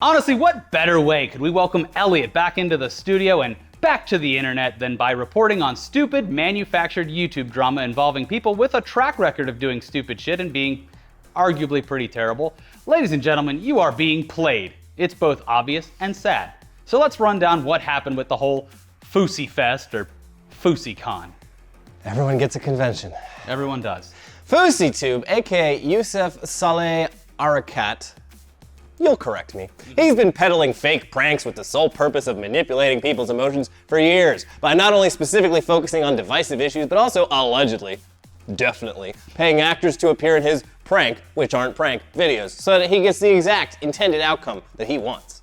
Honestly, what better way could we welcome Elliot back into the studio and back to the internet than by reporting on stupid, manufactured YouTube drama involving people with a track record of doing stupid shit and being arguably pretty terrible? Ladies and gentlemen, you are being played. It's both obvious and sad. So let's run down what happened with the whole Fousey Fest or FouseyCon. Everyone gets a convention. Everyone does. FouseyTube, aka Youssef Saleh Arakat. You'll correct me. He's been peddling fake pranks with the sole purpose of manipulating people's emotions for years by not only specifically focusing on divisive issues, but also allegedly, definitely, paying actors to appear in his prank, which aren't prank, videos, so that he gets the exact intended outcome that he wants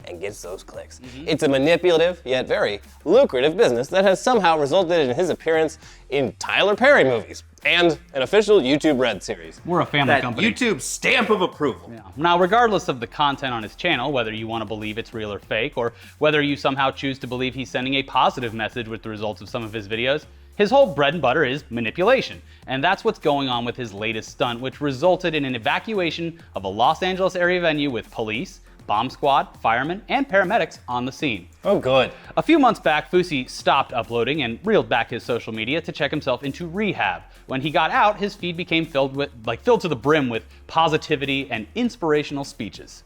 and gets those clicks. It's a manipulative, yet very lucrative business that has somehow resulted in his appearance in Tyler Perry movies and an official YouTube Red series. We're a family company. YouTube stamp of approval. Yeah. Now, regardless of the content on his channel, whether you want to believe it's real or fake, or whether you somehow choose to believe he's sending a positive message with the results of some of his videos, his whole bread and butter is manipulation. And that's what's going on with his latest stunt, which resulted in an evacuation of a Los Angeles area venue with police, bomb squad, firemen, and paramedics on the scene. Oh, good. A few months back, Fousey stopped uploading and reeled back his social media to check himself into rehab. When he got out, his feed became filled to the brim with positivity and inspirational speeches.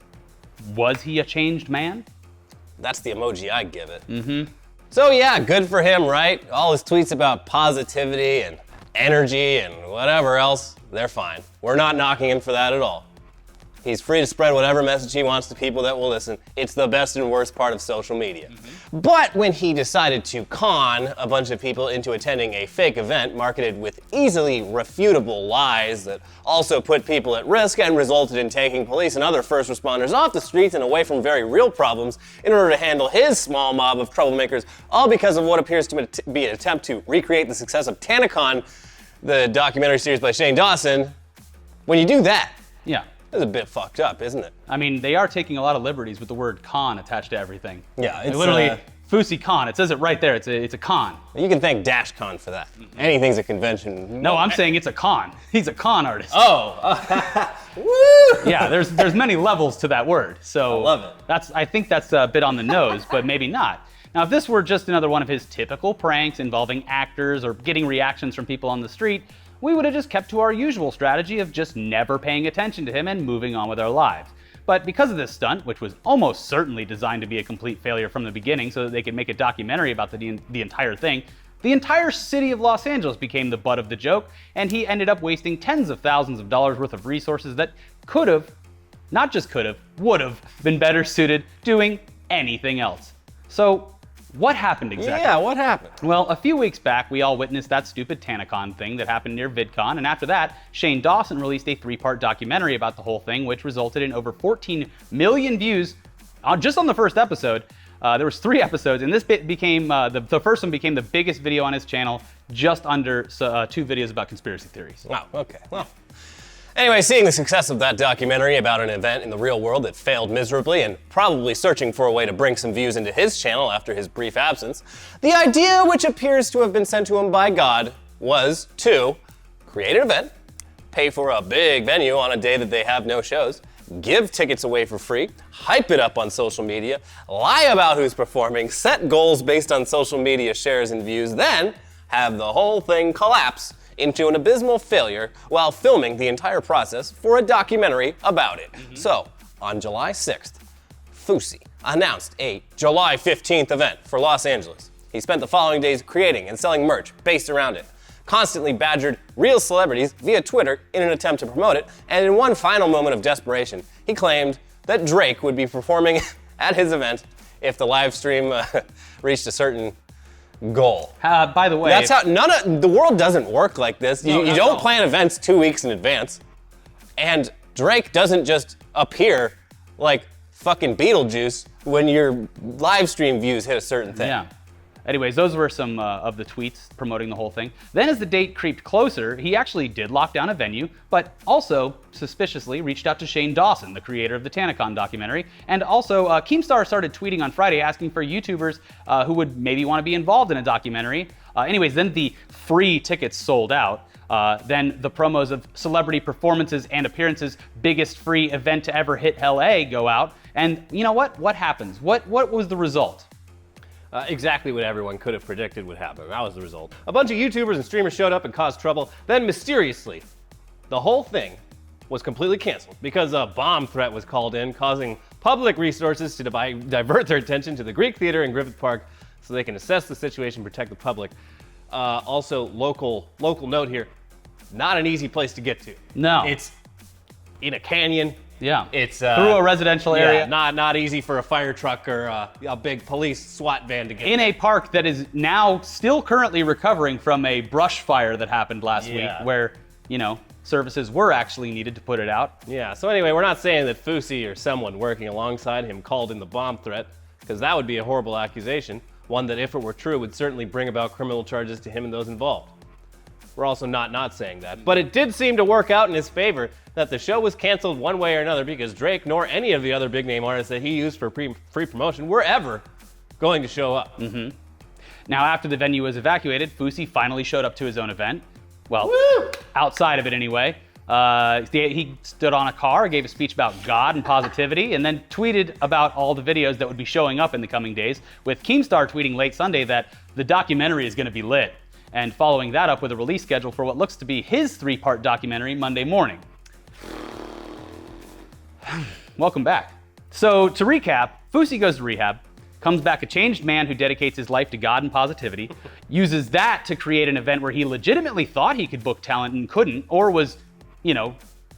Was he a changed man? That's the emoji I give it. So yeah, good for him, right? All his tweets about positivity and energy and whatever else, they're fine. We're not knocking him for that at all. He's free to spread whatever message he wants to people that will listen. It's the best and worst part of social media. But when he decided to con a bunch of people into attending a fake event marketed with easily refutable lies that also put people at risk and resulted in taking police and other first responders off the streets and away from very real problems in order to handle his small mob of troublemakers, all because of what appears to be an attempt to recreate the success of TanaCon, the documentary series by Shane Dawson, when you do that, Yeah. it's a bit fucked up, isn't it? I mean, they are taking a lot of liberties with the word con attached to everything. Yeah, They it's literally, FouseyCon, it says it right there, it's a con. You can thank DashCon for that. Anything's a convention. No, I'm saying it's a con. He's a con artist. Oh, woo! Yeah, there's many levels to that word. So I love it. I think that's a bit on the nose, but maybe not. Now, if this were just another one of his typical pranks involving actors or getting reactions from people on the street, we would have just kept to our usual strategy of just never paying attention to him and moving on with our lives. But because of this stunt, which was almost certainly designed to be a complete failure from the beginning so that they could make a documentary about the entire thing, the entire city of Los Angeles became the butt of the joke, and he ended up wasting tens of thousands of dollars worth of resources that could have, not just could have, would have been better suited doing anything else. So, what happened exactly? Yeah, what happened? Well, a few weeks back, we all witnessed that stupid TanaCon thing that happened near VidCon, and after that, Shane Dawson released a 3-part documentary about the whole thing, which resulted in over 14 million views just on the first episode. There was 3 episodes, and this bit became, the first one became the biggest video on his channel, just under 2 videos about conspiracy theories. Wow, okay, well. Anyway, seeing the success of that documentary about an event in the real world that failed miserably and probably searching for a way to bring some views into his channel after his brief absence, the idea, which appears to have been sent to him by God, was to create an event, pay for a big venue on a day that they have no shows, give tickets away for free, hype it up on social media, lie about who's performing, set goals based on social media shares and views, then have the whole thing collapse into an abysmal failure while filming the entire process for a documentary about it. So, on July 6th, Fousey announced a July 15th event for Los Angeles. He spent the following days creating and selling merch based around it, constantly badgered real celebrities via Twitter in an attempt to promote it, and in one final moment of desperation, he claimed that Drake would be performing at his event if the live stream reached a certain goal. By the way, That's how the world doesn't work like this. You don't plan events 2 weeks in advance. And Drake doesn't just appear like fucking Beetlejuice when your live stream views hit a certain thing. Yeah. Anyways, those were some of the tweets promoting the whole thing. Then as the date creeped closer, he actually did lock down a venue, but also suspiciously reached out to Shane Dawson, the creator of the TanaCon documentary. And also, Keemstar started tweeting on Friday asking for YouTubers who would maybe want to be involved in a documentary. Anyways, then the free tickets sold out. Then the promos of celebrity performances and appearances, biggest free event to ever hit LA go out. And you know what? What happens? What was the result? Exactly what everyone could have predicted would happen. That was the result. A bunch of YouTubers and streamers showed up and caused trouble. Then mysteriously, the whole thing was completely canceled because a bomb threat was called in, causing public resources to divert their attention to the Greek Theater in Griffith Park so they can assess the situation and protect the public. Also, local note here, not an easy place to get to. No. It's in a canyon. Yeah. It's through a residential area. Yeah, not easy for a fire truck or a big police SWAT van to get in a park that is now still currently recovering from a brush fire that happened last week, where, you know, services were actually needed to put it out. Yeah, so anyway, we're not saying that Fousey or someone working alongside him called in the bomb threat, because that would be a horrible accusation, one that if it were true would certainly bring about criminal charges to him and those involved. We're also not saying that, but it did seem to work out in his favor that the show was canceled one way or another because Drake nor any of the other big name artists that he used for free promotion were ever going to show up. Mm-hmm. Now, after the venue was evacuated, Fousey finally showed up to his own event. Well, outside of it anyway. He stood on a car, gave a speech about God and positivity, and then tweeted about all the videos that would be showing up in the coming days, with Keemstar tweeting late Sunday that the documentary is going to be lit, and following that up with a release schedule for what looks to be his 3-part documentary Monday morning. Welcome back. So to recap, Fousey goes to rehab, comes back a changed man who dedicates his life to God and positivity, uses that to create an event where he legitimately thought he could book talent and couldn't, or was, you know,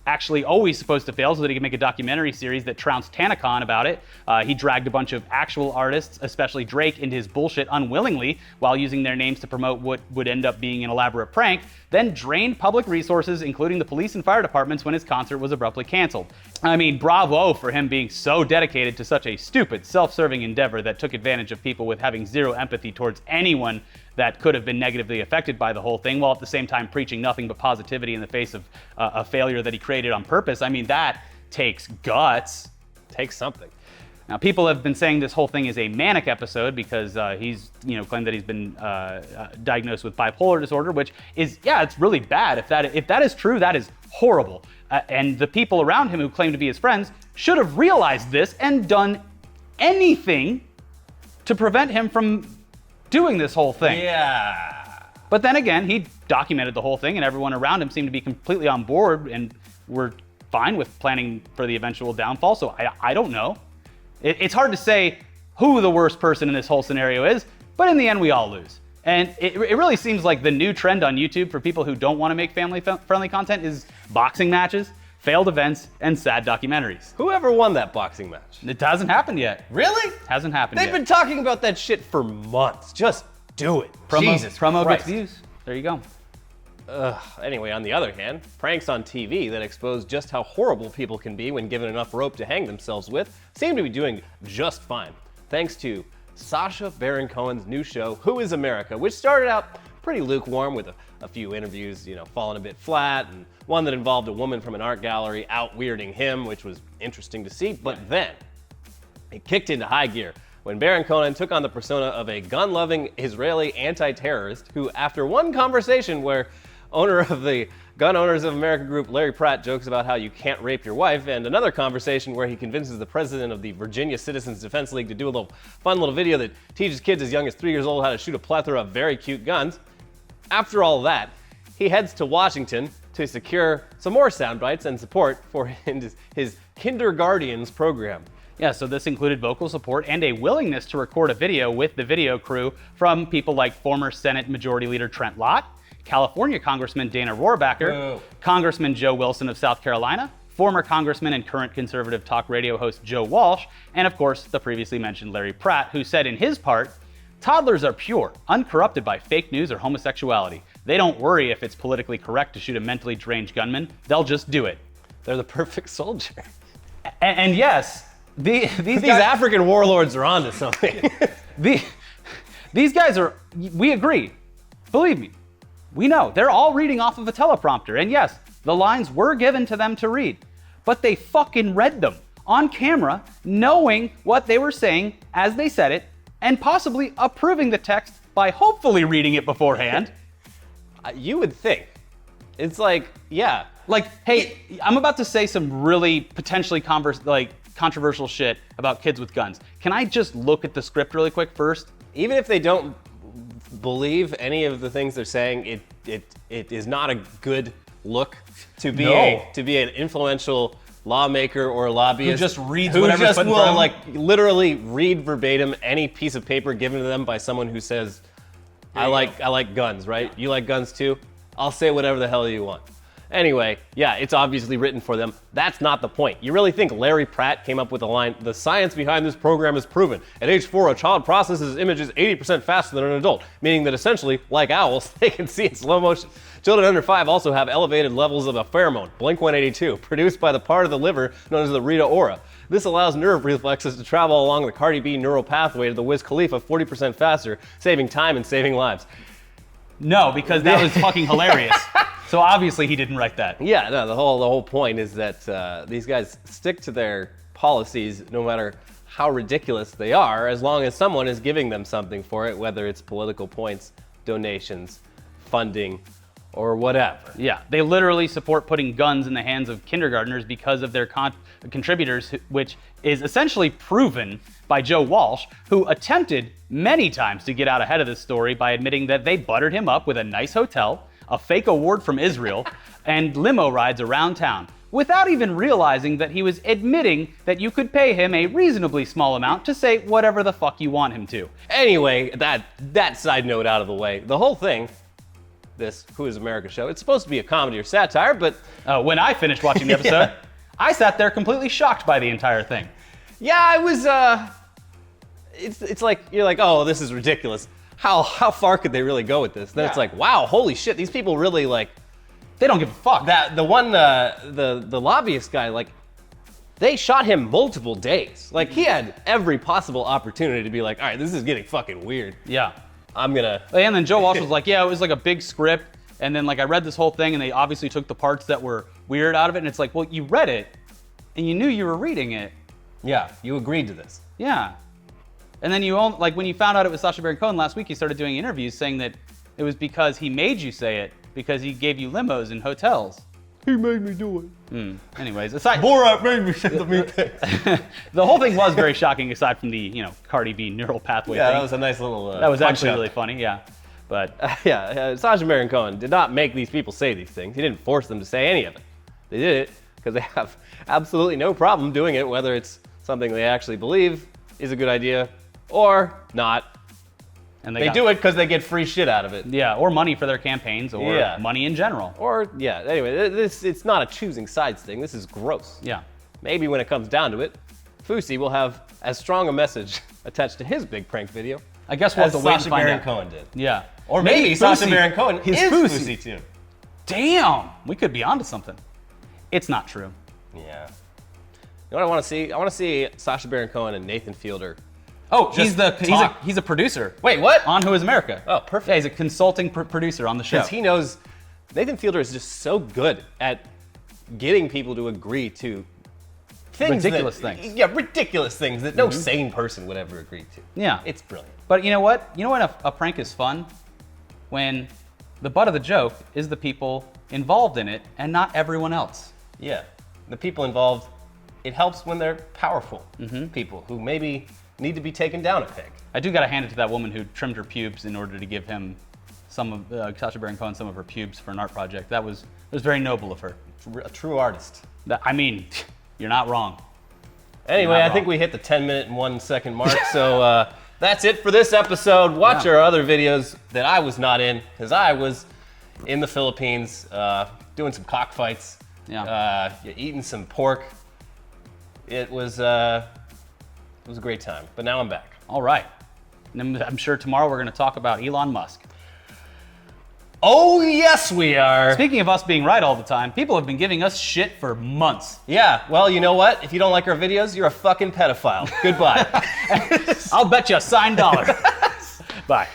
actually always supposed to fail so that he could make a documentary series that trounced TanaCon about it. He dragged a bunch of actual artists, especially Drake, into his bullshit unwillingly while using their names to promote what would end up being an elaborate prank, then drained public resources, including the police and fire departments, when his concert was abruptly canceled. I mean, bravo for him being so dedicated to such a stupid, self-serving endeavor that took advantage of people with having zero empathy towards anyone that could have been negatively affected by the whole thing, while at the same time preaching nothing but positivity in the face of a failure that he created on purpose. I mean, that takes guts. Takes something. Now, people have been saying this whole thing is a manic episode because he's, claimed that he's been diagnosed with bipolar disorder, which is, it's really bad. If that is true, that is horrible. And the people around him who claim to be his friends should have realized this and done anything to prevent him from doing this whole thing. Yeah. But then again, he documented the whole thing and everyone around him seemed to be completely on board and were fine with planning for the eventual downfall. So I don't know. It's hard to say who the worst person in this whole scenario is, but in the end, we all lose. And it really seems like the new trend on YouTube for people who don't want to make family-friendly content is boxing matches, failed events, and sad documentaries. Whoever won that boxing match? It hasn't happened yet. Really? Hasn't happened yet. They've been talking about that shit for months. Just do it. Promo Christ. gets views. There you go. Anyway, on the other hand, pranks on TV that expose just how horrible people can be when given enough rope to hang themselves with seem to be doing just fine, thanks to Sacha Baron Cohen's new show, Who is America, which started out pretty lukewarm with a few interviews, falling a bit flat, and one that involved a woman from an art gallery out-weirding him, which was interesting to see, but then it kicked into high gear when Baron Cohen took on the persona of a gun-loving Israeli anti-terrorist who, after one conversation where owner of the Gun Owners of America group, Larry Pratt, jokes about how you can't rape your wife, and another conversation where he convinces the president of the Virginia Citizens Defense League to do a fun little video that teaches kids as young as 3 years old how to shoot a plethora of very cute guns. After all that, he heads to Washington to secure some more sound bites and support for his Kinderguardians program. Yeah, so this included vocal support and a willingness to record a video with the video crew from people like former Senate Majority Leader Trent Lott, California Congressman Dana Rohrabacher, Congressman Joe Wilson of South Carolina, former Congressman and current conservative talk radio host Joe Walsh, and of course, the previously mentioned Larry Pratt, who said in his part, "Toddlers are pure, uncorrupted by fake news or homosexuality. They don't worry if it's politically correct to shoot a mentally deranged gunman. They'll just do it." They're the perfect soldier. And yes, these African warlords are onto something. These guys are, we agree. Believe me, we know. They're all reading off of a teleprompter. And yes, the lines were given to them to read. But they fucking read them on camera, knowing what they were saying as they said it, and possibly approving the text by hopefully reading it beforehand. You would think. It's like, yeah. Like, hey, I'm about to say some really potentially controversial shit about kids with guns. Can I just look at the script really quick first? Even if they don't believe any of the things they're saying, it is not a good look to be an influential lawmaker or lobbyist Who just reads who whatever's just put in front will of them? literally read verbatim any piece of paper given to them by someone who says, I like guns, right? You like guns too? I'll say whatever the hell you want. Anyway, yeah, it's obviously written for them. That's not the point. You really think Larry Pratt came up with the line, the science behind this program is proven. At age 4, a child processes images 80% faster than an adult, meaning that essentially, like owls, they can see in slow motion. Children under 5 also have elevated levels of a pheromone, Blink-182, produced by the part of the liver known as the Rita ora. This allows nerve reflexes to travel along the Cardi B neural pathway to the Wiz Khalifa 40% faster, saving time and saving lives. No, because that was fucking hilarious. So obviously he didn't write that. Yeah, no, the whole point is that these guys stick to their policies no matter how ridiculous they are, as long as someone is giving them something for it, whether it's political points, donations, funding, or whatever. Yeah, they literally support putting guns in the hands of kindergartners because of their contributors, which is essentially proven by Joe Walsh, who attempted many times to get out ahead of this story by admitting that they buttered him up with a nice hotel, a fake award from Israel, and limo rides around town, without even realizing that he was admitting that you could pay him a reasonably small amount to say whatever the fuck you want him to. Anyway, that side note out of the way, the whole thing, this Who is America show, it's supposed to be a comedy or satire, but... When I finished watching the episode, I sat there completely shocked by the entire thing. Yeah, it was, it's like, you're like, oh, this is ridiculous. How far could they really go with this? Then it's like, wow, holy shit, these people really like... They don't give a fuck. The lobbyist guy, like, they shot him multiple days. Like, he had every possible opportunity to be like, all right, this is getting fucking weird. Yeah. I'm gonna... And then Joe Walsh was like, yeah, it was like a big script. And then like I read this whole thing and they obviously took the parts that were weird out of it. And it's like, well, you read it and you knew you were reading it. Yeah, you agreed to this. Yeah. And then when you found out it was Sacha Baron Cohen last week, you started doing interviews saying that it was because he made you say it, because he gave you limos and hotels. He made me do it. Anyways, aside... Borat made me say the mean thing. The whole thing was very shocking aside from the, Cardi B neural pathway thing. That was a nice little that was actually punch-up. really funny, yeah. But... Sacha Baron Cohen did not make these people say these things. He didn't force them to say any of it. They did it because they have absolutely no problem doing it, whether it's something they actually believe is a good idea or not. And they do it because they get free shit out of it. Yeah, or money for their campaigns, or money in general. Or, anyway, it's not a choosing sides thing. This is gross. Yeah. Maybe when it comes down to it, Fousey will have as strong a message attached to his big prank video I guess we'll have to wait and Sacha find Baron out. Cohen did. Yeah. Or maybe Sacha Baron Cohen is Fousey too. Damn! We could be onto something. It's not true. Yeah. You know what I want to see? I want to see Sacha Baron Cohen and Nathan Fielder. Oh, he's a producer. Wait, what? On Who is America. Oh, perfect. Yeah, he's a consulting producer on the show. Because he knows, Nathan Fielder is just so good at getting people to agree to ridiculous things. Yeah, ridiculous things that no sane person would ever agree to. Yeah. It's brilliant. But you know what? You know when a prank is fun? When the butt of the joke is the people involved in it and not everyone else. Yeah. The people involved, it helps when they're powerful people who maybe need to be taken down a peg. I do gotta hand it to that woman who trimmed her pubes in order to give him some of Sacha Baron Cohen some of her pubes for an art project. It was very noble of her. A true artist. I mean, you're not wrong. Anyway, I think we hit the 10-minute and 1 second mark, so that's it for this episode. Watch our other videos that I was not in, because I was in the Philippines doing some cockfights, eating some pork. It was a great time, but now I'm back. All right. And I'm sure tomorrow we're going to talk about Elon Musk. Oh, yes, we are. Speaking of us being right all the time, people have been giving us shit for months. Yeah, well, you know what? If you don't like our videos, you're a fucking pedophile. Goodbye. I'll bet you a signed dollar. Bye.